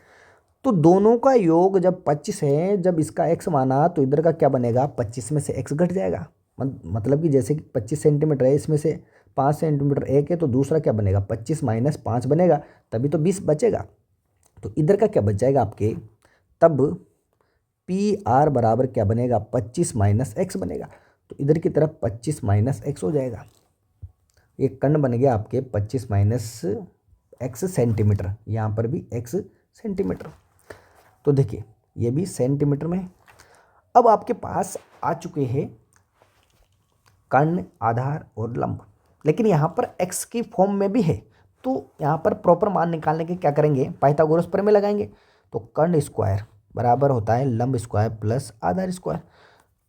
Speaker 1: तो दोनों का योग जब 25 है, जब इसका x माना तो इधर का क्या बनेगा, 25 में से x घट जाएगा। मतलब कि जैसे कि 25 सेंटीमीटर है, इसमें से 5 सेंटीमीटर एक है, तो दूसरा क्या बनेगा, 25 माइनस 5 बनेगा, तभी तो 20 बचेगा। तो इधर का क्या बच जाएगा आपके, तब PR बराबर क्या बनेगा, 25 माइनस x बनेगा। तो इधर की तरफ 25 माइनस x हो जाएगा। ये कर्ण बन गया आपके 25 माइनस x सेंटीमीटर, यहाँ पर भी x सेंटीमीटर। तो देखिए ये भी सेंटीमीटर में। अब आपके पास आ चुके हैं कर्ण, आधार और लंब, लेकिन यहाँ पर x की फॉर्म में भी है। तो यहाँ पर प्रॉपर मान निकालने के क्या करेंगे, पाइथागोरस प्रमेय लगाएंगे। तो कर्ण स्क्वायर बराबर होता है लंब स्क्वायर प्लस आधार स्क्वायर।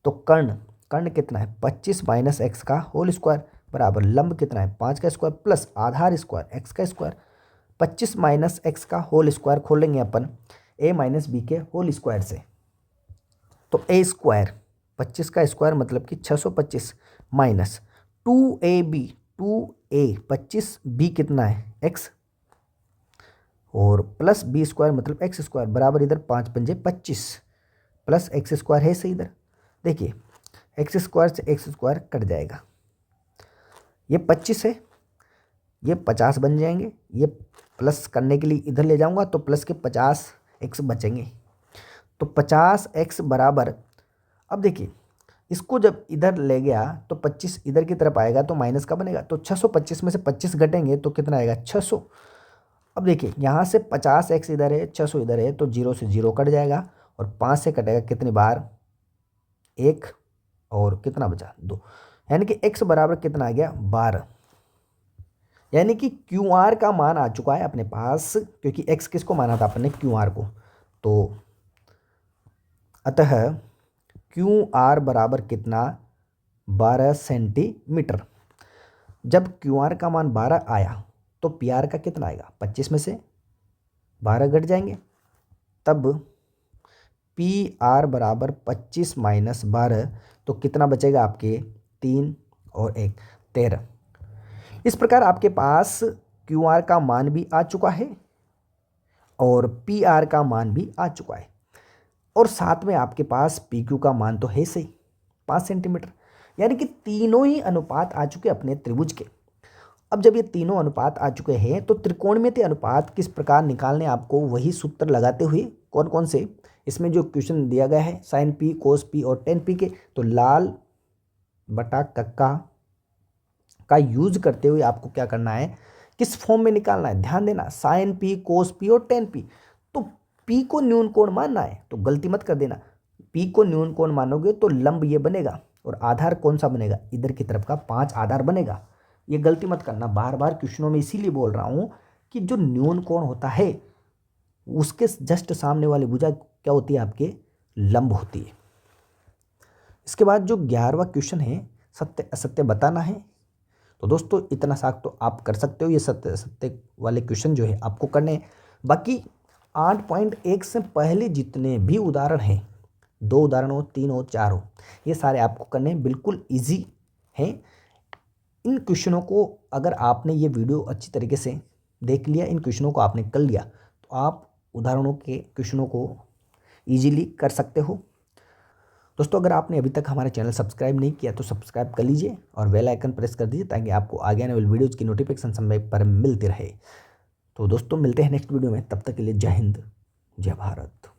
Speaker 1: तो कर्ण कितना है, 25 माइनस x का होल स्क्वायर बराबर लंब कितना है, 5 का स्क्वायर प्लस आधार स्क्वायर x का स्क्वायर। 25 माइनस x का होल स्क्वायर खोलेंगे अपन a माइनस बी के होल स्क्वायर से, तो a स्क्वायर 25 का स्क्वायर मतलब कि 625 माइनस 2ab 2a 25 b कितना है x, और प्लस बी स्क्वायर मतलब एक्स स्क्वायर बराबर इधर 5 पंजे 25 प्लस एक्स स्क्वायर है सही इधर। देखिए एक्स स्क्वायर से एक्स स्क्वायर कट जाएगा, ये 25 है, ये 50 बन जाएंगे, ये प्लस करने के लिए इधर ले जाऊंगा तो प्लस के 50 एक्स बचेंगे। तो 50 एक्स बराबर, अब देखिए इसको जब इधर ले गया तो 25 इधर की तरफ आएगा तो माइनस का बनेगा। तो 625 में से 25 घटेंगे तो कितना आएगा, 600। अब देखिए यहाँ से 50 एक्स इधर है, 600 इधर है, तो 0 से 0 कट जाएगा, और 5 से कटेगा कितनी बार, 1, और कितना बचा 2, यानी कि x बराबर कितना आ गया, 12। यानी कि QR का मान आ चुका है अपने पास, क्योंकि x किसको माना था अपने, QR को। तो अतः QR बराबर कितना, 12 सेंटीमीटर। जब QR का मान 12 आया तो PR का कितना आएगा, 25 में से 12 घट जाएंगे, तब PR बराबर 25 माइनस 12, तो कितना बचेगा आपके, 3 और 1 13। इस प्रकार आपके पास QR का मान भी आ चुका है और PR का मान भी आ चुका है, और साथ में आपके पास PQ का मान तो है सही 5 सेंटीमीटर। यानी कि तीनों ही अनुपात आ चुके अपने त्रिभुज के। अब जब ये तीनों अनुपात आ चुके हैं तो त्रिकोणमितीय अनुपात किस प्रकार निकालने, आपको वही सूत्र लगाते हुए कौन कौन से, इसमें जो क्वेश्चन दिया गया है साइन पी, कोस पी और टेन पी के, तो लाल बटा कक्का का यूज करते हुए आपको क्या करना है, किस फॉर्म में निकालना है। ध्यान देना, साइन पी, कोस पी और टेन पी, तो पी को न्यून कोण मानना है, तो गलती मत कर देना। पी को न्यून कोण मानोगे तो लंब ये बनेगा और आधार कौन सा बनेगा, इधर की तरफ का 5 आधार बनेगा। ये गलती मत करना, बार बार क्वेश्चनों में इसीलिए बोल रहा हूं कि जो न्यून कोण होता है उसके जस्ट सामने वाली भुजा क्या होती है, आपके लंब होती है। इसके बाद जो 11वां क्वेश्चन है, सत्य असत्य बताना है। तो दोस्तों इतना साख तो आप कर सकते हो, ये सत्य असत्य वाले क्वेश्चन जो है आपको करने हैं। बाकी 8.1 से पहले जितने भी उदाहरण हैं, 2 उदाहरण हो, 3 हो, 4 हो, ये सारे आपको करने हैं, बिल्कुल ईजी हैं। इन क्वेश्चनों को अगर आपने ये वीडियो अच्छी तरीके से देख लिया, इन क्वेश्चनों को आपने कर लिया, तो आप उदाहरणों के क्वेश्चनों को ईजिली कर सकते हो। दोस्तों अगर आपने अभी तक हमारे चैनल सब्सक्राइब नहीं किया तो सब्सक्राइब कर लीजिए और बेल आइकन प्रेस कर दीजिए ताकि आपको आगे आने वाली वीडियोज़ की नोटिफिकेशन समय पर मिलती रहे। तो दोस्तों मिलते हैं नेक्स्ट वीडियो में, तब तक के लिए जय हिंद, जय भारत।